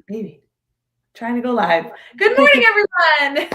Maybe. Trying to go live. Good morning, everyone.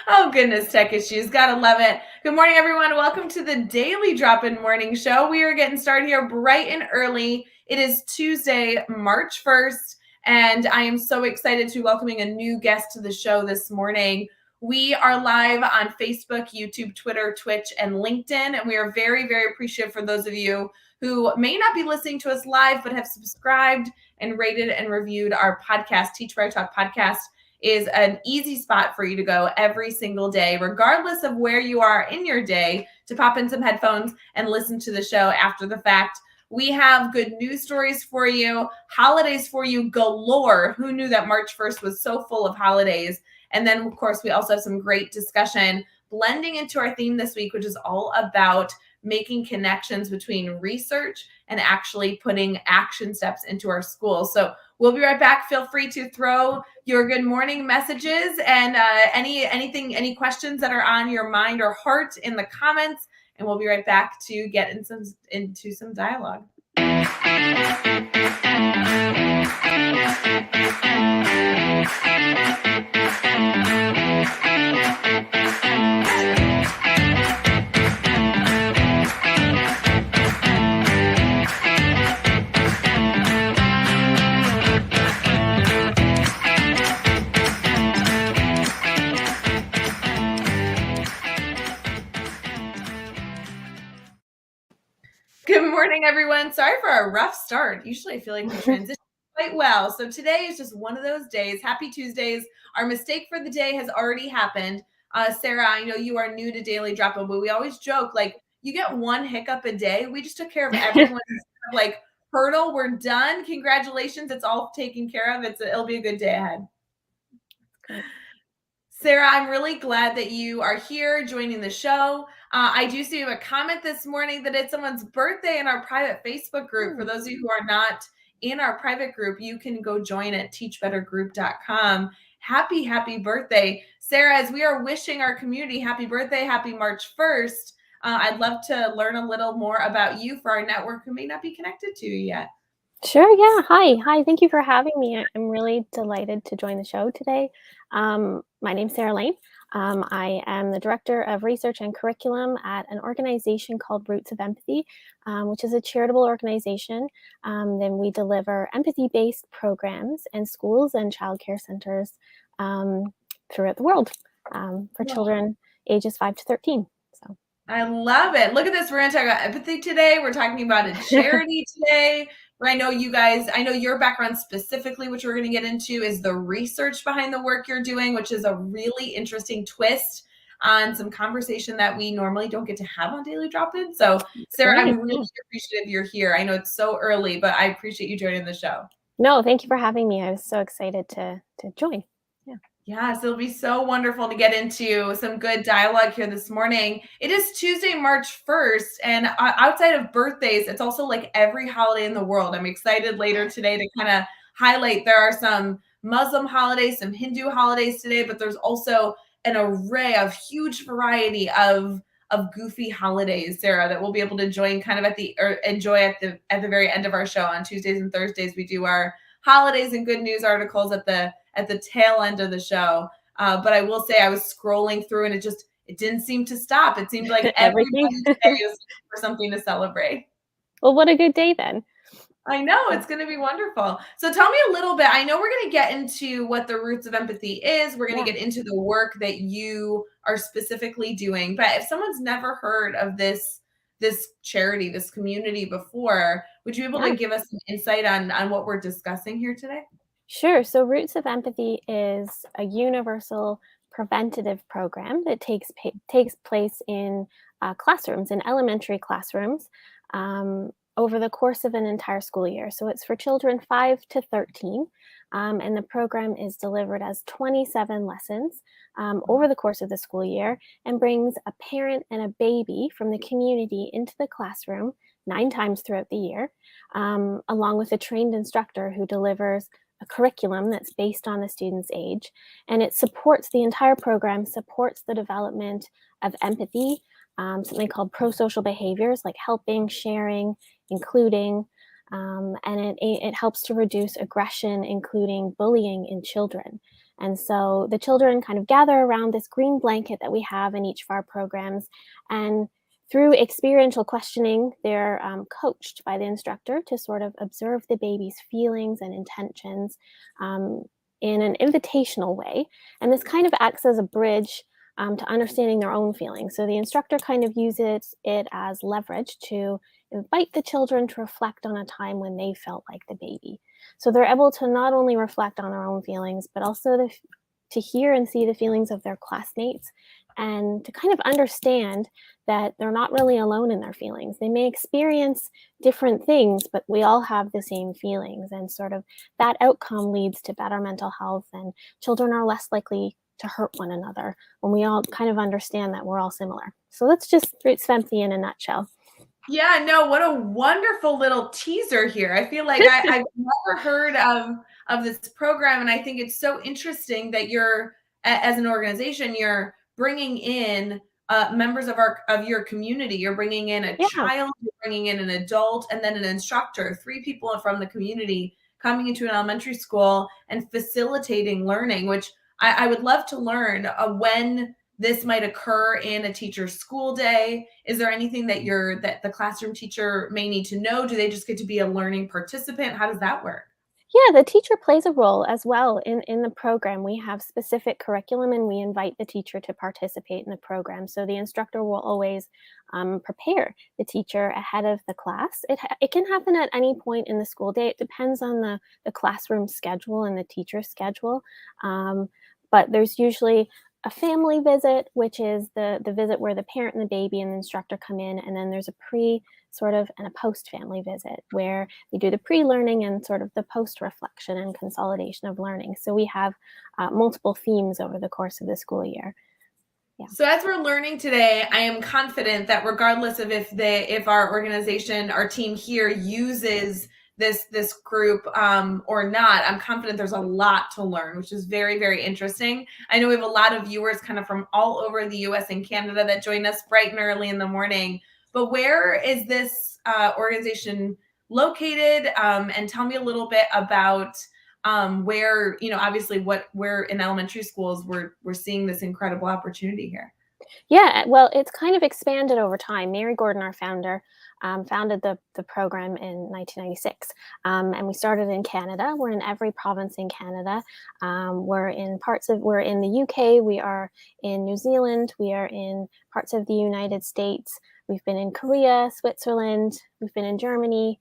Oh, goodness, tech issues. Gotta love it. Good morning, everyone. Welcome to the Daily Dropin Morning Show. We are getting started here bright and early. It is Tuesday, March 1st, and I am so excited to be welcoming a new guest to the show this morning. We are live on Facebook, YouTube, Twitter, Twitch, and LinkedIn, and we are very, very appreciative for those of you who may not be listening to us live but have subscribed and rated and reviewed our podcast. Teach Where I Talk podcast is an easy spot for you to go every single day, regardless of where you are in your day, to pop in some headphones and listen to the show after the fact. We have good news stories for you, holidays for you galore. Who knew that March 1st was so full of holidays? And then, of course, we also have some great discussion blending into our theme this week, which is all about making connections between research and actually putting action steps into our schools. So we'll be right back. Feel free to throw your good morning messages and any questions that are on your mind or heart in the comments, and we'll be right back to get into some dialogue. Good morning, everyone. Sorry for a rough start. Usually I feel like we transition quite well. So today is just one of those days. Happy Tuesdays. Our mistake for the day has already happened. Sarah, I know you are new to Daily Drop-In, but we always joke, like, you get one hiccup a day. We just took care of everyone's like hurdle. We're done. Congratulations. It's all taken care of. It'll be a good day ahead. Sarah, I'm really glad that you are here joining the show. I do see a comment this morning that it's someone's birthday in our private Facebook group. For those of you who are not in our private group, you can go join at teachbettergroup.com. Happy birthday. Sarah, as we are wishing our community happy birthday, happy March 1st, I'd love to learn a little more about you for our network who may not be connected to you yet. Sure, yeah. Hi. Thank you for having me. I'm really delighted to join the show today. My name's Sara Lane. I am the Director of Research and Curriculum at an organization called Roots of Empathy, which is a charitable organization. Then we deliver empathy-based programs in schools and childcare centers throughout the world for children ages 5 to 13. So I love it. Look at this. We're going to talk about empathy today. We're talking about a charity today. I know your background specifically, which we're going to get into, is the research behind the work you're doing, which is a really interesting twist on some conversation that we normally don't get to have on Daily Drop-In. So, Sarah, I'm really appreciative you're here. I know it's so early, but I appreciate you joining the show. No, thank you for having me. I was so excited to join. Yes, it'll be so wonderful to get into some good dialogue here this morning. It is Tuesday, March 1st, and outside of birthdays, it's also like every holiday in the world. I'm excited later today to kind of highlight there are some Muslim holidays, some Hindu holidays today, but there's also an array of huge variety of goofy holidays, Sarah, that we'll be able to join kind of enjoy at the very end of our show. On Tuesdays and Thursdays, we do our holidays and good news articles at the tail end of the show. But I will say I was scrolling through and it didn't seem to stop. It seemed like everybody's day was looking for something to celebrate. Well, what a good day then. I know, it's going to be wonderful. So tell me a little bit. I know we're going to get into what the Roots of Empathy is. We're going to get into the work that you are specifically doing. But if someone's never heard of this charity, this community before, would you be able to give us some insight on what we're discussing here today? Sure. So Roots of Empathy is a universal preventative program that takes place in classrooms, in elementary classrooms, over the course of an entire school year. So it's for children 5 to 13, and the program is delivered as 27 lessons over the course of the school year and brings a parent and a baby from the community into the classroom 9 times throughout the year, along with a trained instructor who delivers a curriculum that's based on the student's age. And it supports the entire program, supports the development of empathy, something called pro-social behaviors like helping, sharing, including, and it helps to reduce aggression, including bullying in children. And so the children kind of gather around this green blanket that we have in each of our programs, and through experiential questioning, they're coached by the instructor to sort of observe the baby's feelings and intentions in an invitational way. And this kind of acts as a bridge to understanding their own feelings. So the instructor kind of uses it as leverage to invite the children to reflect on a time when they felt like the baby. So they're able to not only reflect on their own feelings, but also to hear and see the feelings of their classmates, and to kind of understand that they're not really alone in their feelings. They may experience different things, but we all have the same feelings. And sort of that outcome leads to better mental health, and children are less likely to hurt one another when we all kind of understand that we're all similar. So that's just Roots of Empathy in a nutshell. Yeah, no, what a wonderful little teaser here. I feel like I've never heard of this program, and I think it's so interesting that you're, as an organization, you're bringing in members of your community. You're bringing in a Yeah. child, you're bringing in an adult, and then an instructor. 3 people from the community coming into an elementary school and facilitating learning, which I would love to learn when this might occur in a teacher's school day. Is there anything that the classroom teacher may need to know? Do they just get to be a learning participant? How does that work? Yeah, the teacher plays a role as well in the program. We have specific curriculum, and we invite the teacher to participate in the program. So the instructor will always prepare the teacher ahead of the class. It can happen at any point in the school day. It depends on the classroom schedule and the teacher's schedule. But there's usually a family visit, which is the visit where the parent and the baby and the instructor come in, and then there's a pre sort of and a post family visit where they do the pre-learning and sort of the post reflection and consolidation of learning. So we have multiple themes over the course of the school year. Yeah. So as we're learning today, I am confident that regardless of if our organization, our team here uses this group or not, I'm confident there's a lot to learn, which is very, very interesting. I know we have a lot of viewers kind of from all over the US and Canada that join us bright and early in the morning. But where is this organization located? And tell me a little bit about where, obviously we're in elementary schools, we're seeing this incredible opportunity here. Yeah, well, it's kind of expanded over time. Mary Gordon, our founder, founded the program in 1996, and we started in Canada. We're in every province in Canada. We're in the UK. We are in New Zealand. We are in parts of the United States. We've been in Korea, Switzerland. We've been in Germany.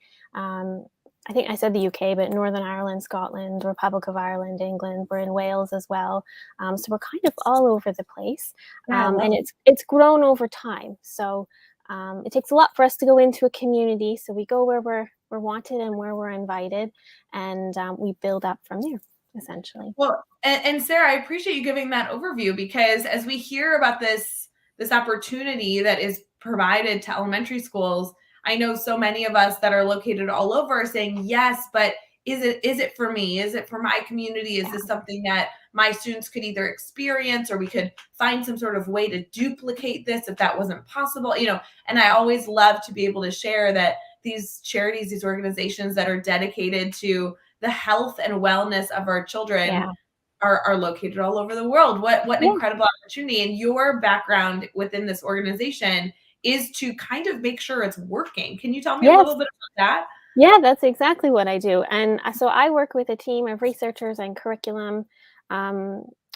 I think I said the UK, but Northern Ireland, Scotland, Republic of Ireland, England. We're in Wales as well. So we're kind of all over the place, and it's grown over time. So it takes a lot for us to go into a community. So we go where we're wanted and where we're invited, and we build up from there, essentially. Well, and Sarah, I appreciate you giving that overview, because as we hear about this opportunity that is provided to elementary schools, I know so many of us that are located all over are saying, yes, but is it for me? Is it for my community? Is this something that my students could either experience, or we could find some sort of way to duplicate this if that wasn't possible? And I always love to be able to share that these charities, these organizations that are dedicated to the health and wellness of our children are located all over the world. What an incredible opportunity. And your background within this organization is to kind of make sure it's working. Can you tell me a little bit about that? Yeah, that's exactly what I do. And so I work with a team of researchers and curriculum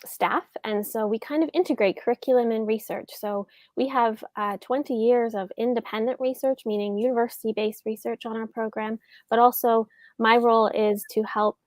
staff. And so we kind of integrate curriculum and research. So we have 20 years of independent research, meaning university-based research on our program, but also my role is to help.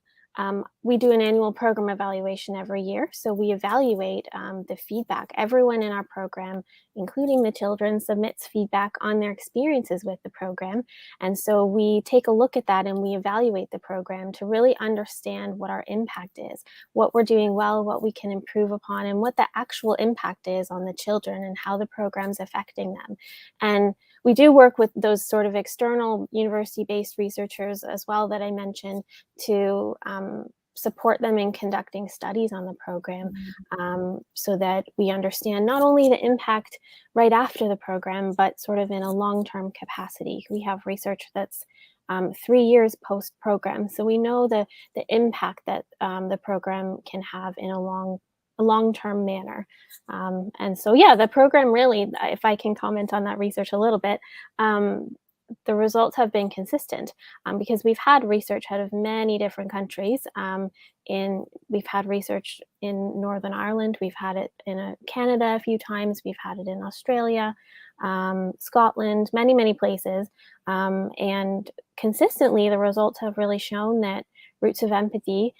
We do an annual program evaluation every year. So we evaluate the feedback. Everyone in our program, including the children, submits feedback on their experiences with the program. And so we take a look at that and we evaluate the program to really understand what our impact is, what we're doing well, what we can improve upon, and what the actual impact is on the children and how the program's affecting them. And we do work with those sort of external university-based researchers as well that I mentioned to support them in conducting studies on the program, so that we understand not only the impact right after the program, but sort of in a long-term capacity. We have research that's 3 years post-program. So we know the impact that the program can have in a long-term manner. And so, yeah, the program really, if I can comment on that research a little bit, the results have been consistent because we've had research out of many different countries. We've had research in Northern Ireland, we've had it in Canada a few times, we've had it in Australia, Scotland, many places, and consistently the results have really shown that roots of empathy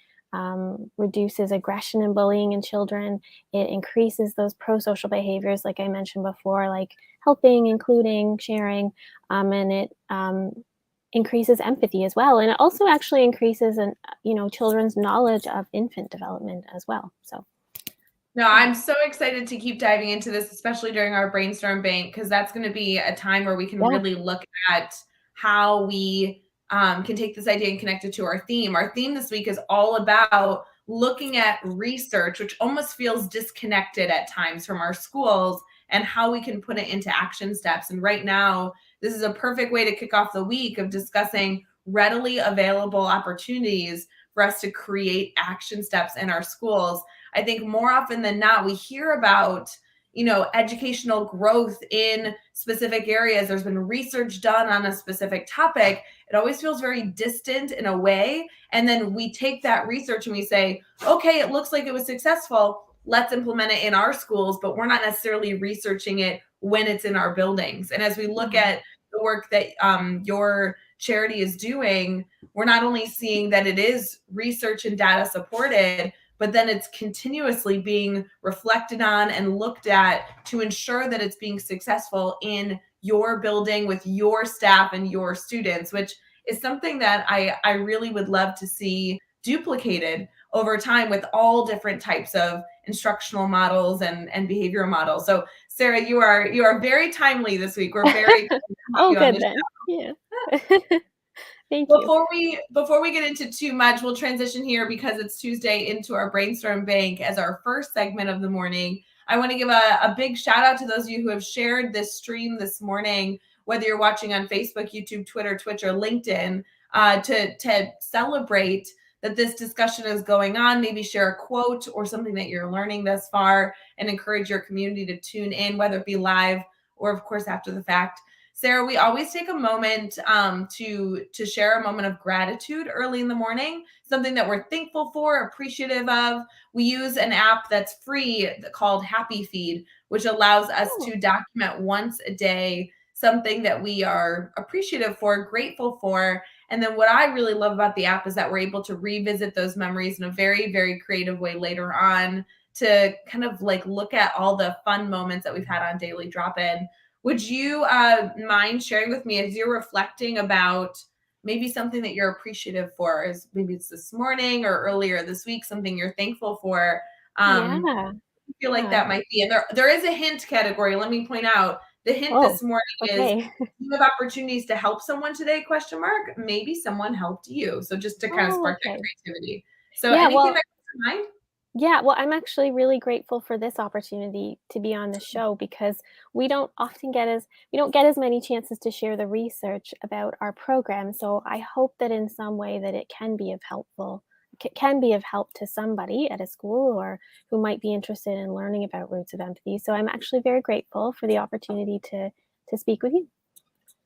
reduces aggression and bullying in children. It increases those pro-social behaviors, like I mentioned before, like helping, including, sharing, and it increases empathy as well. And it also actually increases, children's knowledge of infant development as well. So. No, I'm so excited to keep diving into this, especially during our brainstorm bank, because that's going to be a time where we can really look at how we can take this idea and connect it to our theme. Our theme this week is all about looking at research, which almost feels disconnected at times from our schools, and how we can put it into action steps. And right now, this is a perfect way to kick off the week of discussing readily available opportunities for us to create action steps in our schools. I think more often than not, we hear about, educational growth in specific areas. There's been research done on a specific topic. It always feels very distant in a way. And then we take that research and we say, okay, it looks like it was successful. Let's implement it in our schools, but we're not necessarily researching it when it's in our buildings. And as we look at the work that your charity is doing, we're not only seeing that it is research and data supported, but then it's continuously being reflected on and looked at to ensure that it's being successful in your building with your staff and your students, which is something that I really would love to see duplicated over time with all different types of instructional models and behavioral models. So Sarah, you are very timely this week. We're very excited to have you on Good the then. show. Yeah. Thank you. Before we get into too much, we'll transition here because it's Tuesday into our brainstorm bank as our first segment of the morning. I want to give a big shout out to those of you who have shared this stream this morning, whether you're watching on Facebook, YouTube, Twitter, Twitch, or LinkedIn, to celebrate that this discussion is going on. Maybe share a quote or something that you're learning thus far and encourage your community to tune in, whether it be live or, of course, after the fact. Sarah, we always take a moment to share a moment of gratitude early in the morning, something that we're thankful for, appreciative of. We use an app that's free called Happy Feed, which allows us to document once a day something that we are appreciative for, grateful for. And then what I really love about the app is that we're able to revisit those memories in a very, very creative way later on to kind of like look at all the fun moments that we've had on Daily Drop-In. Would you mind sharing with me as you're reflecting about maybe something that you're appreciative for? Is maybe it's this morning or earlier this week, something you're thankful for? I feel like that might be. And there is a hint category. Let me point out the hint this morning is you have opportunities to help someone today, question mark. Maybe someone helped you. So just to kind of spark that creativity. So anything that comes to mind? Yeah, well, I'm actually really grateful for this opportunity to be on the show because we don't get as many chances to share the research about our program. So I hope that in some way that it can be of help to somebody at a school or who might be interested in learning about roots of empathy. So I'm actually very grateful for the opportunity to speak with you.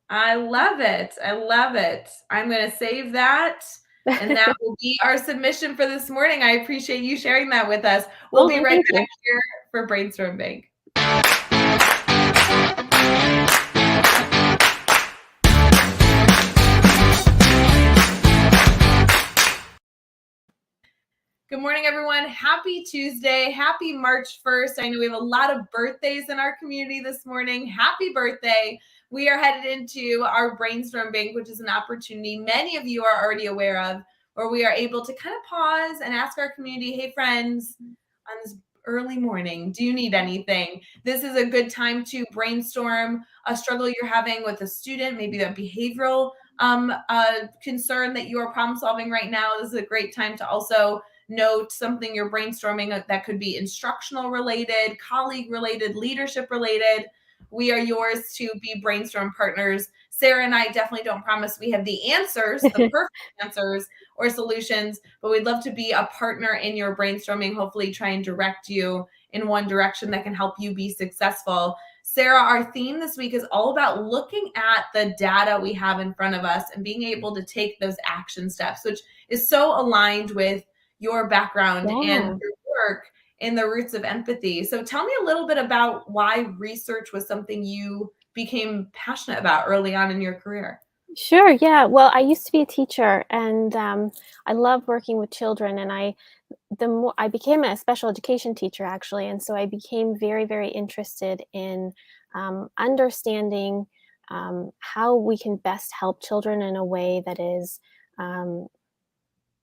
I love it. I love it. I'm going to save that. And that will be our submission for this morning. I appreciate you sharing that with us. We'll be right back here for Brainstorm Bank. Good morning, everyone. Happy Tuesday. Happy March 1st. I know we have a lot of birthdays in our community this morning. Happy birthday. We are headed into our Brainstorm Bank, which is an opportunity many of you are already aware of, where we are able to kind of pause and ask our community, hey, friends, on this early morning, do you need anything? This is a good time to brainstorm a struggle you're having with a student, maybe a behavioral concern that you are problem solving right now. This is a great time to also note something you're brainstorming that could be instructional related, colleague related, leadership related. We are yours to be brainstorm partners. Sarah and I definitely don't promise we have the answers, the perfect answers or solutions, but we'd love to be a partner in your brainstorming, hopefully try and direct you in one direction that can help you be successful. Sarah, our theme this week is all about looking at the data we have in front of us and being able to take those action steps, which is so aligned with your background and your work in the roots of empathy. So tell me a little bit about why research was something you became passionate about early on in your career. Sure. Yeah. Well, I used to be a teacher, and I love working with children. And the more I became a special education teacher, actually, and so I became very, very interested in understanding how we can best help children in a way that is, um,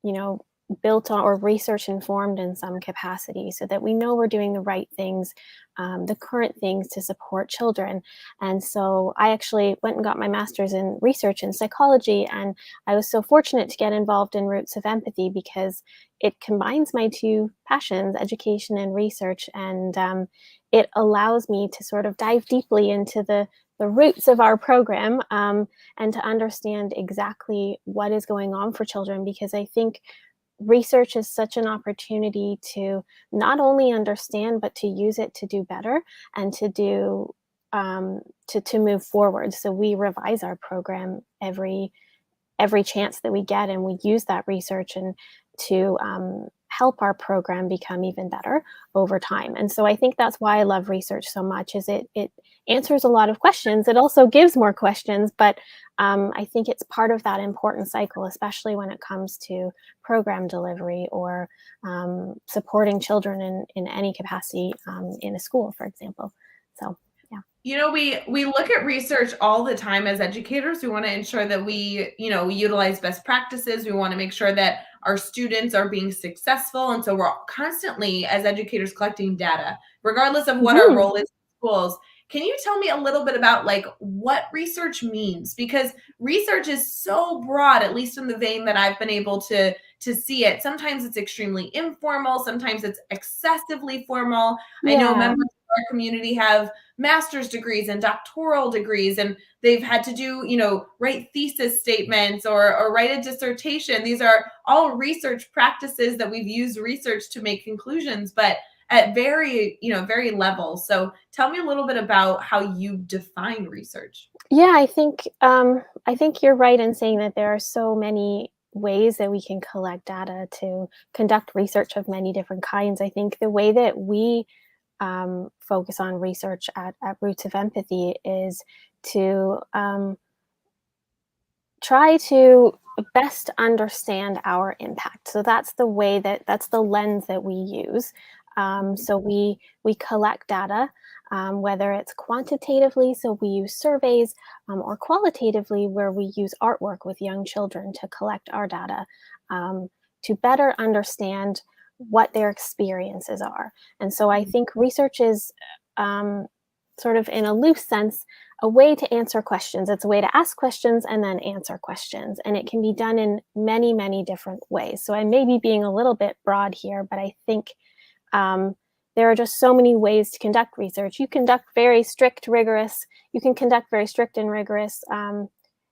you know, built on or research informed in some capacity, so that we know we're doing the right things, the current things to support children. And so I actually went and got my master's in research in psychology, and I was so fortunate to get involved in Roots of Empathy because it combines my two passions, education and research, and it allows me to sort of dive deeply into the roots of our program, and to understand exactly what is going on for children, because I think research is such an opportunity to not only understand but to use it to do better and to do to move forward. So we revise our program every chance that we get, and we use that research and to help our program become even better over time. And so I think that's why I love research so much, is it answers a lot of questions. It also gives more questions, but I think it's part of that important cycle, especially when it comes to program delivery or supporting children in any capacity in a school, for example. So yeah. You know, we look at research all the time as educators. We want to ensure that we utilize best practices. We want to make sure that our students are being successful. And so we're constantly, as educators, collecting data, regardless of what our Mhm. role is in schools. Can you tell me a little bit about like what research means? Because research is so broad, at least in the vein that I've been able to see it. Sometimes it's extremely informal, sometimes it's excessively formal. I know Yeah. members of our community have master's degrees and doctoral degrees, and they've had to do, write thesis statements or write a dissertation. These are all research practices that we've used research to make conclusions, but at very levels. So tell me a little bit about how you define research. Yeah, I think you're right in saying that there are so many ways that we can collect data to conduct research of many different kinds. I think the way that we focus on research at Roots of Empathy is to try to best understand our impact. So that's the lens that we use. So we collect data, whether it's quantitatively, so we use surveys, or qualitatively, where we use artwork with young children to collect our data, to better understand what their experiences are. And so I think research is, sort of in a loose sense, a way to answer questions. It's a way to ask questions and then answer questions. And it can be done in many, many different ways. So I may be being a little bit broad here, but I think there are just so many ways to conduct research. You can conduct very strict and rigorous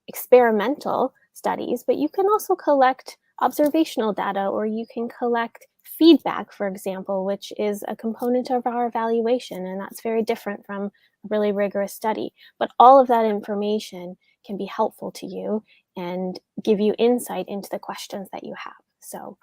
experimental studies, but you can also collect observational data, or you can collect feedback, for example, which is a component of our evaluation, and that's very different from a really rigorous study. But all of that information can be helpful to you and give you insight into the questions that you have. So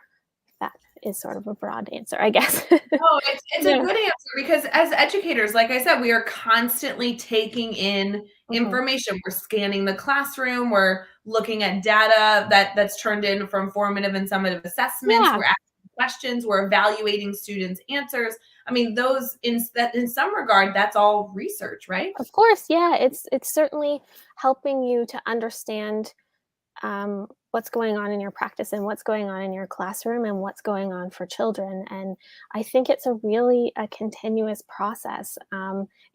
that is sort of a broad answer, I guess. No, it's a Yeah. good answer because as educators, like I said, we are constantly taking in Mhm. information. We're scanning the classroom, we're looking at data that's turned in from formative and summative assessments, Yeah, we're asking questions, we're evaluating students' answers. I mean, those in some regard, that's all research, right? of course. Yeah, it's certainly helping you to understand what's going on in your practice and what's going on in your classroom and what's going on for children. And I think it's a continuous process.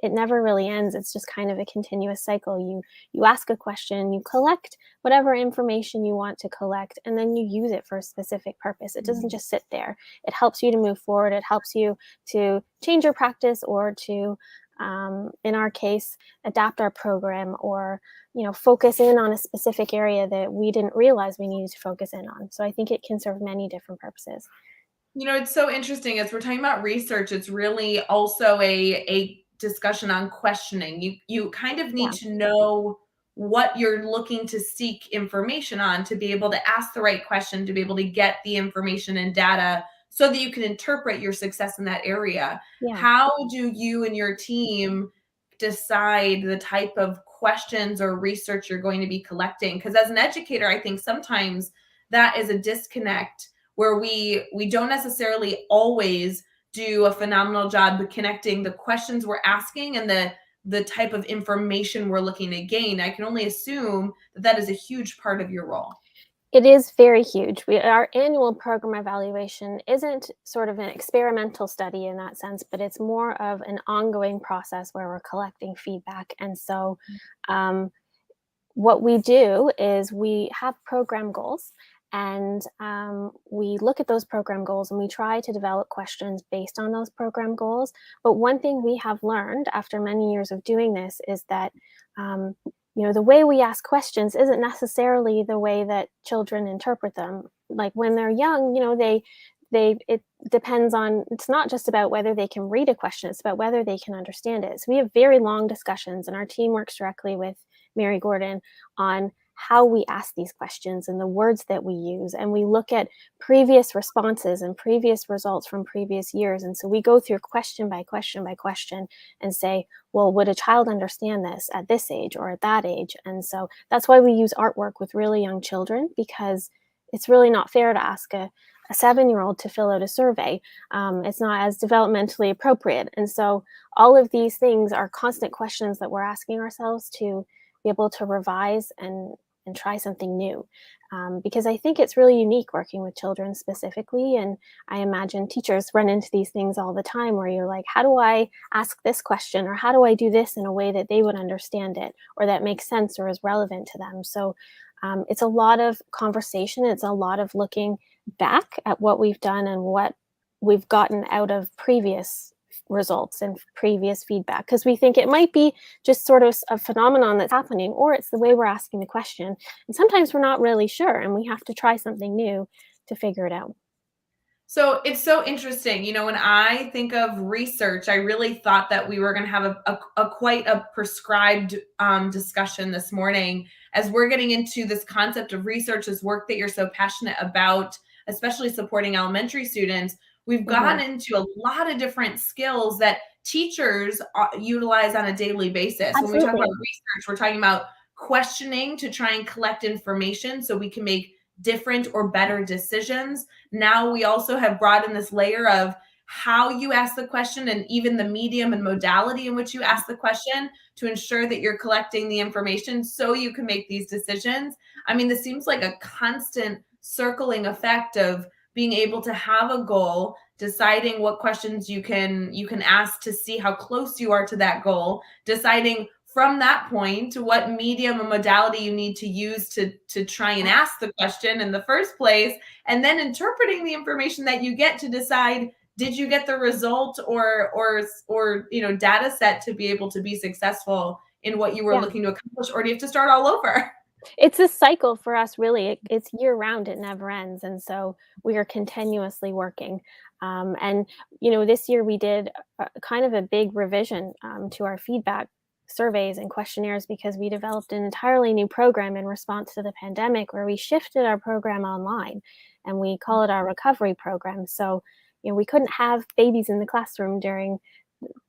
It never really ends. It's just kind of a continuous cycle. You ask a question, you collect whatever information you want to collect, and then you use it for a specific purpose. It doesn't Mhm. just sit there. It helps you to move forward. It helps you to change your practice or to in our case, adapt our program or, focus in on a specific area that we didn't realize we needed to focus in on. So I think it can serve many different purposes. It's so interesting as we're talking about research, it's really also a discussion on questioning. You kind of need Yeah. to know what you're looking to seek information on to be able to ask the right question, to be able to get the information and data so that you can interpret your success in that area. Yeah. How do you and your team decide the type of questions or research you're going to be collecting? Because as an educator, I think sometimes that is a disconnect where we don't necessarily always do a phenomenal job of connecting the questions we're asking and the type of information we're looking to gain. I can only assume that that is a huge part of your role. It is very huge. Our annual program evaluation isn't sort of an experimental study in that sense, but it's more of an ongoing process where we're collecting feedback. And so, what we do is we have program goals, and we look at those program goals and we try to develop questions based on those program goals. But one thing we have learned after many years of doing this is that the way we ask questions isn't necessarily the way that children interpret them. Like when they're young, it depends on, it's not just about whether they can read a question, it's about whether they can understand it. So we have very long discussions, and our team works directly with Mary Gordon on how we ask these questions and the words that we use. And we look at previous responses and previous results from previous years. And so we go through question by question by question and say, well, would a child understand this at this age or at that age? And so that's why we use artwork with really young children, because it's really not fair to ask a 7-year-old to fill out a survey. It's not as developmentally appropriate. And so all of these things are constant questions that we're asking ourselves to be able to revise and try something new. Because I think it's really unique working with children specifically. And I imagine teachers run into these things all the time where you're like, how do I ask this question? Or how do I do this in a way that they would understand it or that makes sense or is relevant to them? So it's a lot of conversation. It's a lot of looking back at what we've done and what we've gotten out of previous results and previous feedback, because we think it might be just sort of a phenomenon that's happening, or it's the way we're asking the question. And sometimes we're not really sure, and we have to try something new to figure it out. So it's so interesting. When I think of research, I really thought that we were going to have a quite a prescribed discussion this morning as we're getting into this concept of research, this work that you're so passionate about, especially supporting elementary students. We've gone into a lot of different skills that teachers utilize on a daily basis. Absolutely. When we talk about research, we're talking about questioning to try and collect information so we can make different or better decisions. Now we also have brought in this layer of how you ask the question and even the medium and modality in which you ask the question to ensure that you're collecting the information so you can make these decisions. I mean, this seems like a constant circling effect of being able to have a goal, deciding what questions you can ask to see how close you are to that goal, deciding from that point what medium and modality you need to use to try and ask the question in the first place, and then interpreting the information that you get to decide, did you get the result or data set to be able to be successful in what you were looking to accomplish, or do you have to start all over? It's a cycle for us, really. It's year round, it never ends. And so we are continuously working. And this year we did kind of a big revision to our feedback surveys and questionnaires, because we developed an entirely new program in response to the pandemic where we shifted our program online, and we call it our recovery program. So we couldn't have babies in the classroom during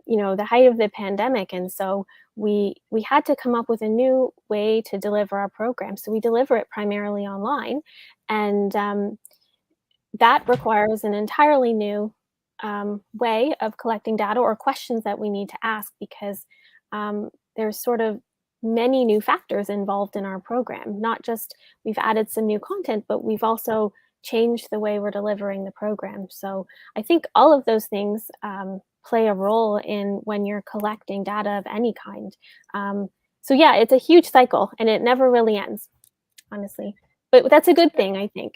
the height of the pandemic, and so we had to come up with a new way to deliver our program. So we deliver it primarily online, and that requires an entirely new way of collecting data or questions that we need to ask, because there's sort of many new factors involved in our program. Not just we've added some new content, but we've also changed the way we're delivering the program. So I think all of those things play a role in when you're collecting data of any kind. So yeah, it's a huge cycle, and it never really ends, honestly. But that's a good thing, I think.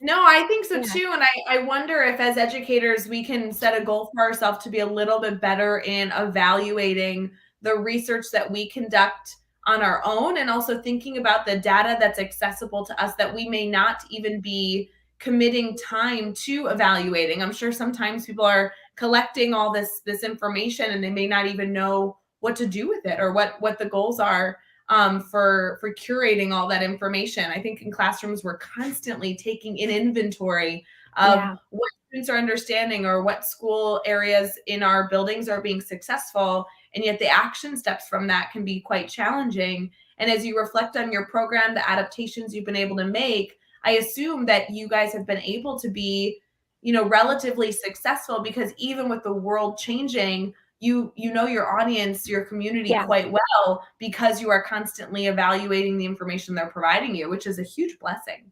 No, I think so Yeah. too. And I wonder if as educators, we can set a goal for ourselves to be a little bit better in evaluating the research that we conduct on our own, and also thinking about the data that's accessible to us that we may not even be committing time to evaluating. I'm sure sometimes people are collecting all this information and they may not even know what to do with it or what the goals are for curating all that information. I think in classrooms we're constantly taking an inventory of Yeah. what students are understanding or what school areas in our buildings are being successful, and yet the action steps from that can be quite challenging. And as you reflect on your program, the adaptations you've been able to make, I assume that you guys have been able to be, relatively successful, because even with the world changing, you know your audience, your community Yeah. quite well, because you are constantly evaluating the information they're providing you, which is a huge blessing.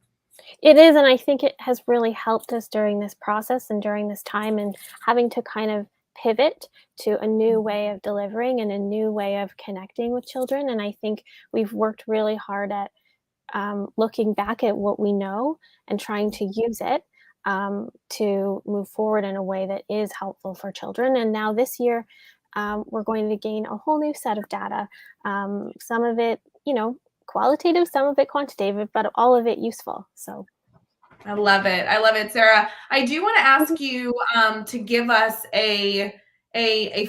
It is, and I think it has really helped us during this process and during this time and having to kind of pivot to a new way of delivering and a new way of connecting with children. And I think we've worked really hard at looking back at what we know and trying to use it to move forward in a way that is helpful for children. And now this year, we're going to gain a whole new set of data. Some of it, qualitative, some of it quantitative, but all of it useful. So I love it. I love it, Sarah. I do want to ask you to give us a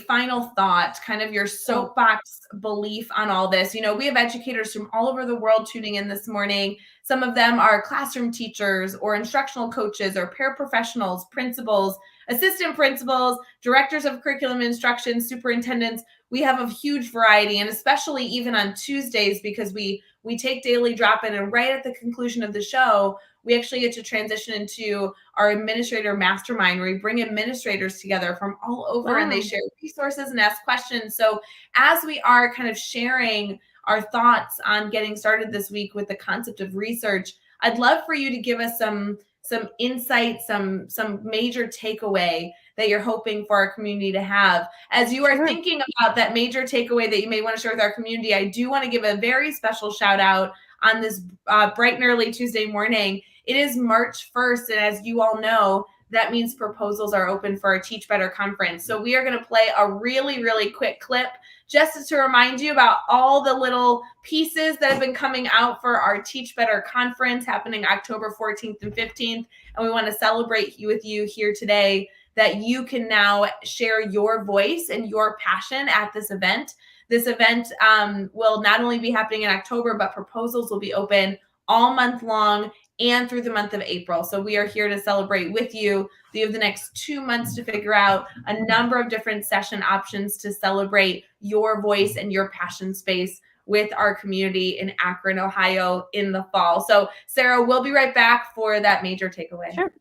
final thought, kind of your yeah, soapbox belief on all this. We have educators from all over the world tuning in this morning. Some of them are classroom teachers or instructional coaches or paraprofessionals, principals, assistant principals, directors of curriculum instruction, superintendents. We have a huge variety, and especially even on Tuesdays, because we take daily drop-in, and right at the conclusion of the show, we actually get to transition into our administrator mastermind, where we bring administrators together from all over and they wow, share resources and ask questions. So as we are kind of sharing our thoughts on getting started this week with the concept of research, I'd love for you to give us some insight, some major takeaway that you're hoping for our community to have. As you are sure, thinking about that major takeaway that you may want to share with our community, I do want to give a very special shout out on this bright and early Tuesday morning. It is March 1st, and as you all know, that means proposals are open for our Teach Better conference. So we are going to play a really, really quick clip just to remind you about all the little pieces that have been coming out for our Teach Better conference happening October 14th and 15th. And we want to celebrate with you here today that you can now share your voice and your passion at this event. This event will not only be happening in October, but proposals will be open all month long and through the month of April. So we are here to celebrate with you. You have the next 2 months to figure out a number of different session options to celebrate your voice and your passion space with our community in Akron, Ohio in the fall. So Sarah, we'll be right back for that major takeaway. sure.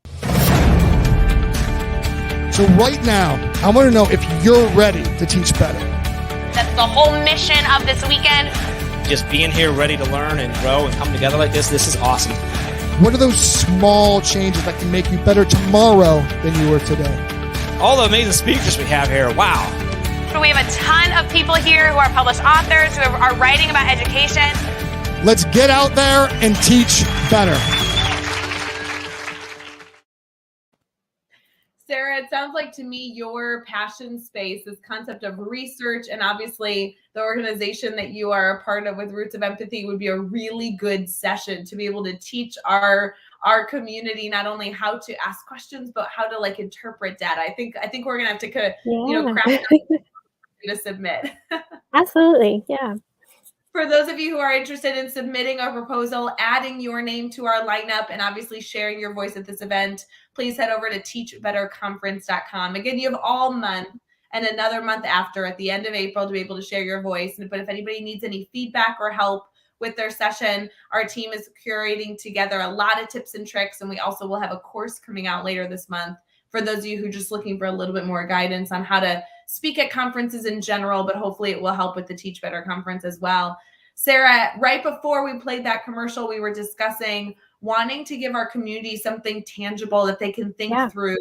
So right now, I want to know if you're ready to teach better. That's the whole mission of this weekend. Just being here ready to learn and grow and come together like this is awesome. What are those small changes that can make you better tomorrow than you were today? All the amazing speakers we have here, wow. We have a ton of people here who are published authors, who are writing about education. Let's get out there and teach better. Sarah, it sounds like to me your passion space, this concept of research, and obviously the organization that you are a part of with Roots of Empathy would be a really good session to be able to teach our community not only how to ask questions, but how to interpret data. I think we're gonna have to craft to submit. Absolutely, yeah. For those of you who are interested in submitting a proposal, adding your name to our lineup, and obviously sharing your voice at this event, please head over to teachbetterconference.com. Again, you have all month and another month after at the end of April to be able to share your voice. But if anybody needs any feedback or help with their session, our team is curating together a lot of tips and tricks. And we also will have a course coming out later this month for those of you who are just looking for a little bit more guidance on how to speak at conferences in general, but hopefully it will help with the Teach Better conference as well. Sarah, right before we played that commercial, we were discussing wanting to give our community something tangible that they can think through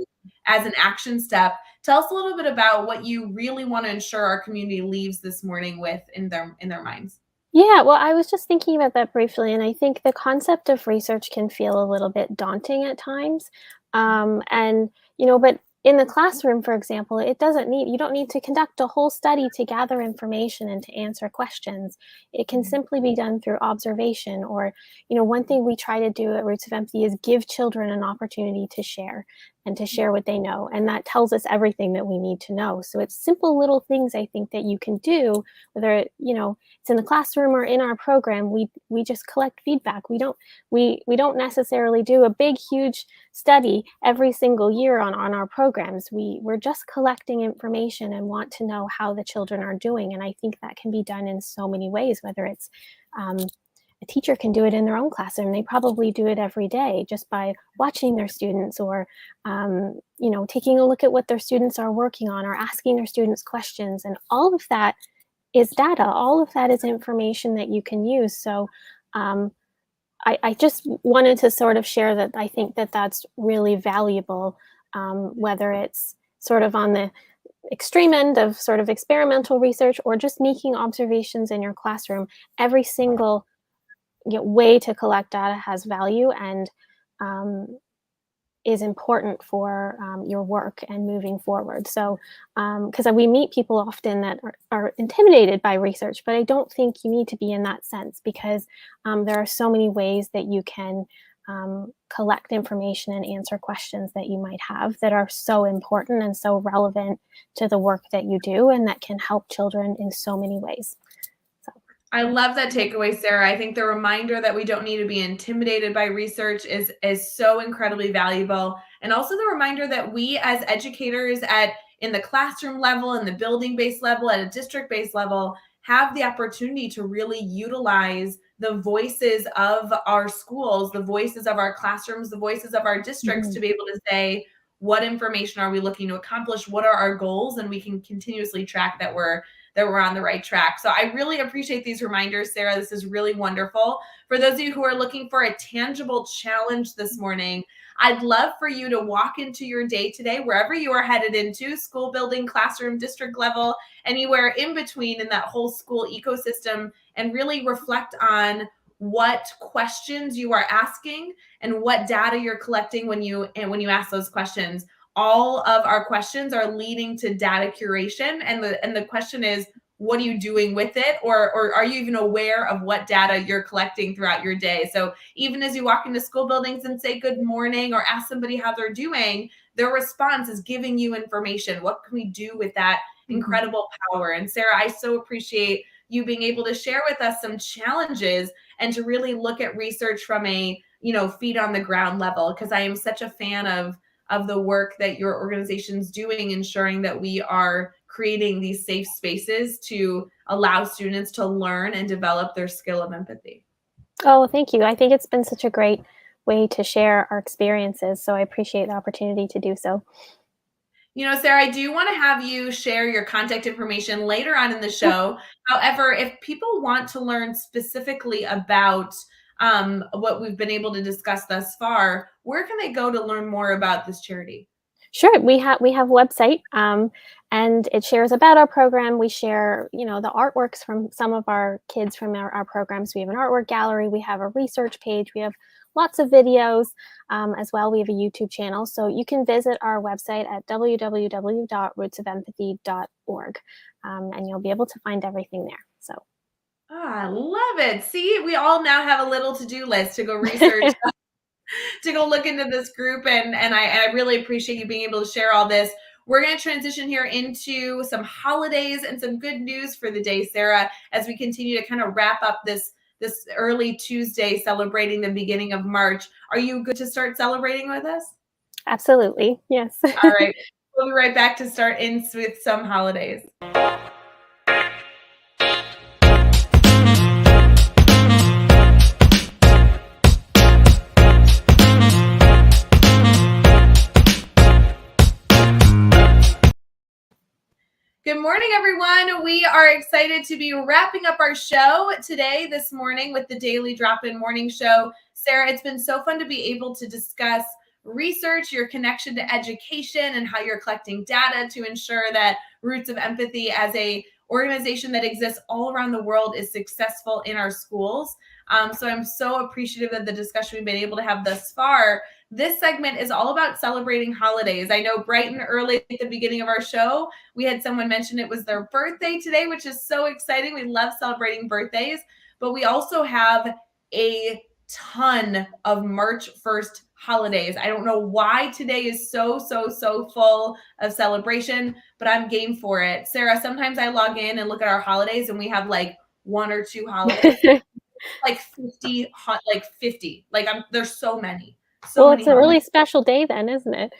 as an action step. Tell us a little bit about what you really want to ensure our community leaves this morning with in their minds. Yeah, well, I was just thinking about that briefly, and I think the concept of research can feel a little bit daunting at times. And, but in the classroom, for example, you don't need to conduct a whole study to gather information and to answer questions. It can simply be done through observation, or, one thing we try to do at Roots of Empathy is give children an opportunity to share and to share what they know. And that tells us everything that we need to know. So it's simple little things I think that you can do, whether, it's in the classroom or in our program. We just collect feedback. We don't necessarily do a big huge study every single year on our programs. We're just collecting information and want to know how the children are doing. And I think that can be done in so many ways, whether it's a teacher can do it in their own classroom. They probably do it every day just by watching their students, or taking a look at what their students are working on, or asking their students questions. And all of that is data. All of that is information that you can use. So I just wanted to sort of share that I think that that's really valuable, whether it's sort of on the extreme end of sort of experimental research, or just making observations in your classroom. Every single way to collect data has value, and is important for your work and moving forward. So, because we meet people often that are intimidated by research, but I don't think you need to be in that sense, because there are so many ways that you can collect information and answer questions that you might have that are so important and so relevant to the work that you do, and that can help children in so many ways. I love that takeaway, Sarah. I think the reminder that we don't need to be intimidated by research is so incredibly valuable. And also the reminder that we as educators in the classroom level, in the building-based level, at a district-based level, have the opportunity to really utilize the voices of our schools, the voices of our classrooms, the voices of our districts, to be able to say, what information are we looking to accomplish? What are our goals? And we can continuously track that we're on the right track. So I really appreciate these reminders, Sarah. This is really wonderful. For those of you who are looking for a tangible challenge this morning, I'd love for you to walk into your day today, wherever you are headed into, school building, classroom, district level, anywhere in between in that whole school ecosystem, and really reflect on what questions you are asking and what data you're collecting when you ask those questions. All of our questions are leading to data curation, and the question is, what are you doing with it, or are you even aware of what data you're collecting throughout your day? So even as you walk into school buildings and say good morning, or ask somebody how they're doing, their response is giving you information. What can we do with that incredible power? And Sarah, I so appreciate you being able to share with us some challenges and to really look at research from a feet on the ground level, because I am such a fan of the work that your organization's doing, ensuring that we are creating these safe spaces to allow students to learn and develop their skill of empathy. Oh, thank you. I think it's been such a great way to share our experiences, so I appreciate the opportunity to do so. Sarah, I do want to have you share your contact information later on in the show. However, if people want to learn specifically about what we've been able to discuss thus far, where can they go to learn more about this charity? Sure, we have a website, and it shares about our program. We share, the artworks from some of our kids from our programs. We have an artwork gallery. We have a research page. We have lots of videos as well. We have a YouTube channel. So you can visit our website at www.rootsofempathy.org, and you'll be able to find everything there. So. Oh, I love it. See, we all now have a little to-do list to go research, to go look into this group. And I really appreciate you being able to share all this. We're going to transition here into some holidays and some good news for the day, Sarah, as we continue to kind of wrap up this early Tuesday, celebrating the beginning of March. Are you good to start celebrating with us? Absolutely. Yes. All right. We'll be right back to start in with some holidays. Good morning, everyone. We are excited to be wrapping up our show today, this morning, with the Daily Drop-In Morning Show. Sarah, it's been so fun to be able to discuss research, your connection to education, and how you're collecting data to ensure that Roots of Empathy as a organization that exists all around the world is successful in our schools. So I'm so appreciative of the discussion we've been able to have thus far. This segment is all about celebrating holidays. I know bright and early at the beginning of our show, we had someone mention it was their birthday today, which is so exciting. We love celebrating birthdays, but we also have a ton of March 1st holidays. I don't know why today is so full of celebration, but I'm game for it. Sarah, sometimes I log in and look at our holidays and we have like 1 or 2 holidays, like 50, there's so many. Well, it's a really special day then, isn't it?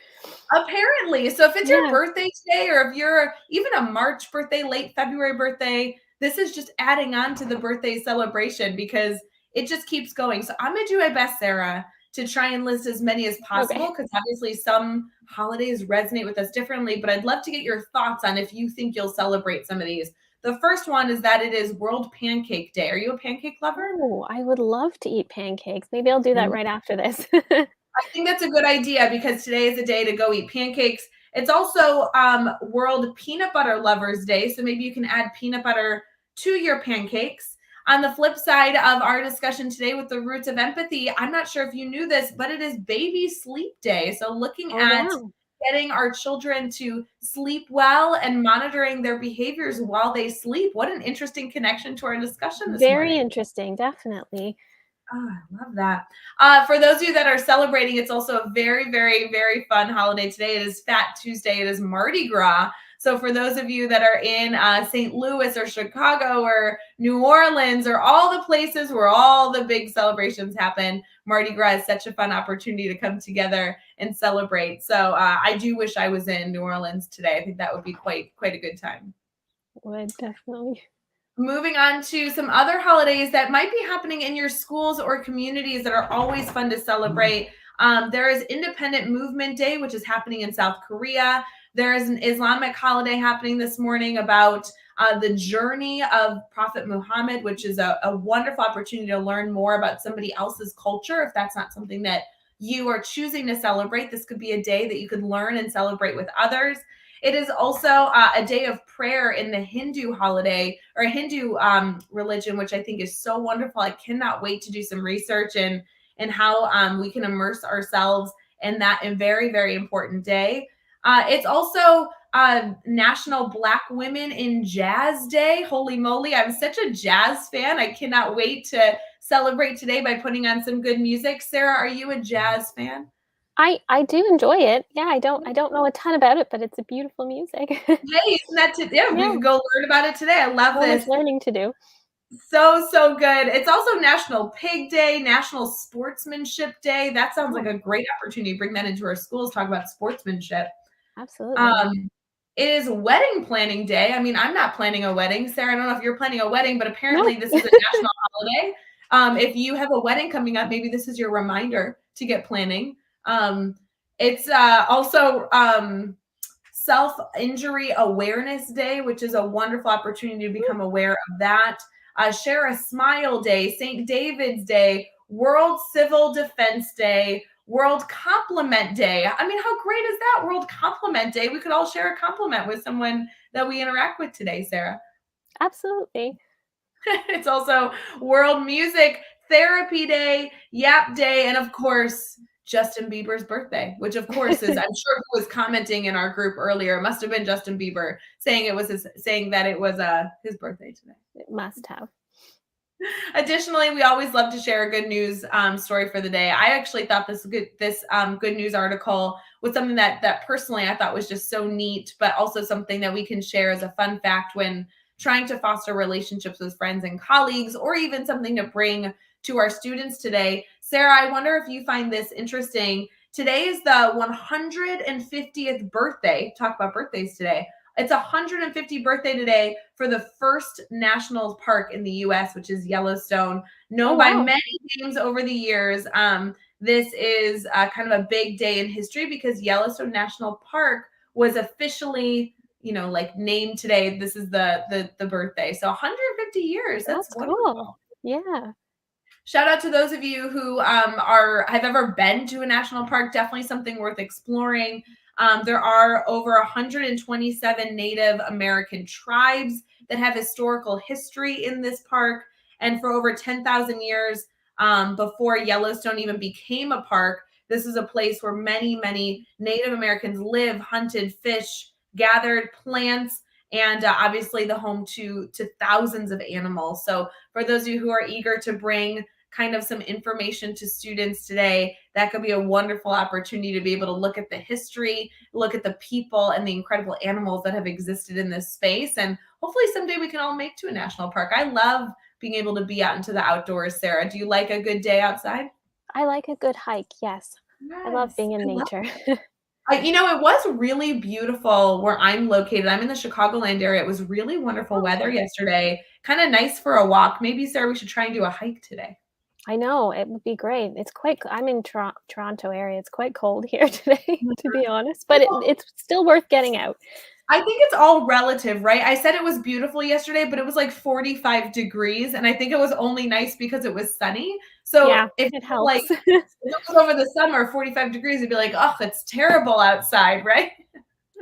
Apparently. So if it's your birthday today, or if you're even a March birthday, late February birthday, this is just adding on to the birthday celebration because it just keeps going. So I'm going to do my best, Sarah, to try and list as many as possible because obviously some holidays resonate with us differently, but I'd love to get your thoughts on if you think you'll celebrate some of these. The first one is that it is World Pancake Day. Are you a pancake lover? Oh, I would love to eat pancakes. Maybe I'll do that right after this. I think that's a good idea because today is a day to go eat pancakes. It's also World Peanut Butter Lovers Day, so maybe you can add peanut butter to your pancakes. On the flip side of our discussion today with the roots of empathy, I'm not sure if you knew this, but it is Baby Sleep Day. So looking at getting our children to sleep well and monitoring their behaviors while they sleep. What an interesting connection to our discussion this morning. Very interesting, definitely. Oh, I love that. For those of you that are celebrating, it's also a very, very, very fun holiday today. It is Fat Tuesday. It is Mardi Gras. So for those of you that are in St. Louis or Chicago or New Orleans or all the places where all the big celebrations happen, Mardi Gras is such a fun opportunity to come together and celebrate. So I do wish I was in New Orleans today. I think that would be quite a good time. Would definitely. Moving on to some other holidays that might be happening in your schools or communities that are always fun to celebrate. There is Independent Movement Day, which is happening in South Korea. There is an Islamic holiday happening this morning about the journey of Prophet Muhammad, which is a wonderful opportunity to learn more about somebody else's culture. If that's not something that you are choosing to celebrate, this could be a day that you could learn and celebrate with others. It is also a day of prayer in the Hindu holiday or Hindu religion, which I think is so wonderful. I cannot wait to do some research and how we can immerse ourselves in that very, very important day. It's also National Black Women in Jazz Day. Holy moly, I'm such a jazz fan. I cannot wait to celebrate today by putting on some good music. Sarah, are you a jazz fan? I do enjoy it. Yeah, I don't know a ton about it, but it's a beautiful music. Hey, isn't that we can go learn about it today. I love this. Learning to do. So good. It's also National Pig Day, National Sportsmanship Day. That sounds like a great opportunity to bring that into our schools, talk about sportsmanship. Absolutely. It is Wedding Planning Day. I mean, I'm not planning a wedding. Sarah, I don't know if you're planning a wedding, but apparently this is a national holiday. If you have a wedding coming up, maybe this is your reminder to get planning. It's also Self-Injury Awareness Day, which is a wonderful opportunity to become aware of that. Share a Smile Day, St. David's Day, World Civil Defense Day, World Compliment Day. I mean, how great is that? World Compliment Day. We could all share a compliment with someone that we interact with today, Sarah. Absolutely. It's also World Music Therapy Day, Yap Day, and of course, Justin Bieber's birthday, which of course is, I'm sure who was commenting in our group earlier, it must have been Justin Bieber saying that it was his birthday today. It must have. Additionally, we always love to share a good news story for the day. I actually thought this good news article was something that personally I thought was just so neat, but also something that we can share as a fun fact when trying to foster relationships with friends and colleagues, or even something to bring to our students today. Sarah, I wonder if you find this interesting. Today is the 150th birthday. Talk about birthdays today. It's 150th birthday today for the first national park in the U.S., which is Yellowstone, known by many names over the years. This is kind of a big day in history because Yellowstone National Park was officially, named today. This is the birthday. So 150 years. That's wonderful. Cool. Yeah. Shout out to those of you who have ever been to a national park. Definitely something worth exploring. There are over 127 Native American tribes that have historical history in this park. And for over 10,000 years, before Yellowstone even became a park, this is a place where many, many Native Americans live, hunted, fished, gathered plants, and obviously the home to thousands of animals. So for those of you who are eager to bring kind of some information to students today, that could be a wonderful opportunity to be able to look at the history, look at the people and the incredible animals that have existed in this space. And hopefully someday we can all make to a national park. I love being able to be out into the outdoors. Sarah, do you like a good day outside? I like a good hike. Yes. I love being in nature. It was really beautiful where I'm located. I'm in the Chicagoland area. It was really wonderful weather yesterday. Kind of nice for a walk. Maybe, Sarah, we should try and do a hike today. I know, it would be great. I'm in Toronto area. It's quite cold here today, to be honest, but it's still worth getting out. I think it's all relative, right? I said it was beautiful yesterday, but it was like 45 degrees. And I think it was only nice because it was sunny. So yeah, if it helps. like if it was over the summer, 45 degrees, it'd be like, oh, it's terrible outside, right?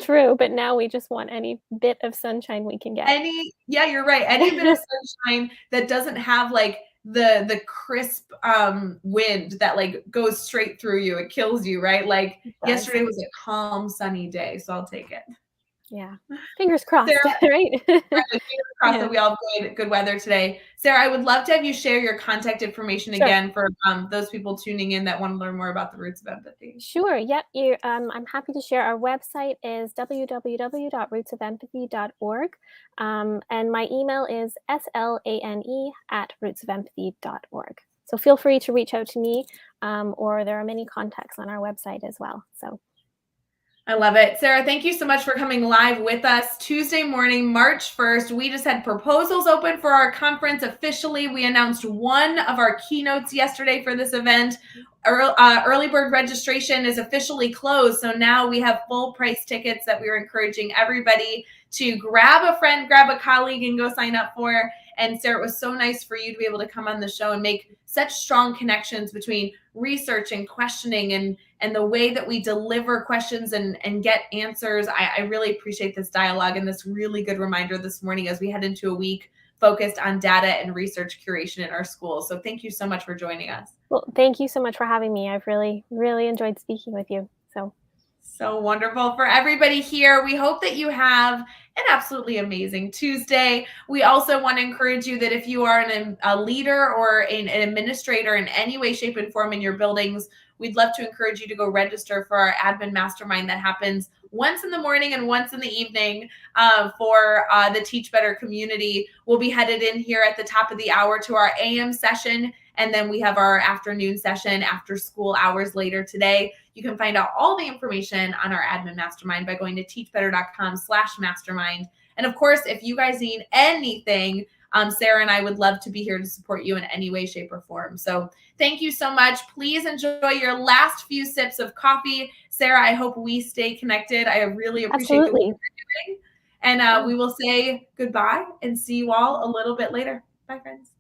True, but now we just want any bit of sunshine we can get. Yeah, you're right. Any bit of sunshine that doesn't have like the crisp wind that like goes straight through you. It kills you, right? Like yesterday was a calm, sunny day, so I'll take it. Yeah, fingers crossed, Sarah, right? Fingers crossed that we all have good weather today. Sarah, I would love to have you share your contact information again for those people tuning in that want to learn more about the Roots of Empathy. Sure. Yep. I'm happy to share. Our website is www.rootsofempathy.org, and my email is slane@rootsofempathy.org. So feel free to reach out to me, or there are many contacts on our website as well. So. I love it. Sarah, thank you so much for coming live with us Tuesday morning, March 1st. We just had proposals open for our conference officially. We announced one of our keynotes yesterday for this event. Early bird registration is officially closed. So now we have full price tickets that we're encouraging everybody to grab a friend, grab a colleague, and go sign up for. And Sarah, it was so nice for you to be able to come on the show and make such strong connections between research and questioning and the way that we deliver questions and get answers. I really appreciate this dialogue and this really good reminder this morning as we head into a week focused on data and research curation in our schools. So thank you so much for joining us. Well, thank you so much for having me. I've really, really enjoyed speaking with you. So wonderful. For everybody here, we hope that you have an absolutely amazing Tuesday. We also want to encourage you that if you are a leader or an administrator in any way, shape, and form in your buildings, we'd love to encourage you to go register for our admin mastermind that happens once in the morning and once in the evening for the Teach Better community. We'll be headed in here at the top of the hour to our AM session. And then we have our afternoon session after school hours later today. You can find out all the information on our admin mastermind by going to teachbetter.com/mastermind. And of course, if you guys need anything, Sarah and I would love to be here to support you in any way, shape, or form. So thank you so much. Please enjoy your last few sips of coffee. Sarah, I hope we stay connected. I really appreciate the work you're doing. And we will say goodbye and see you all a little bit later. Bye, friends.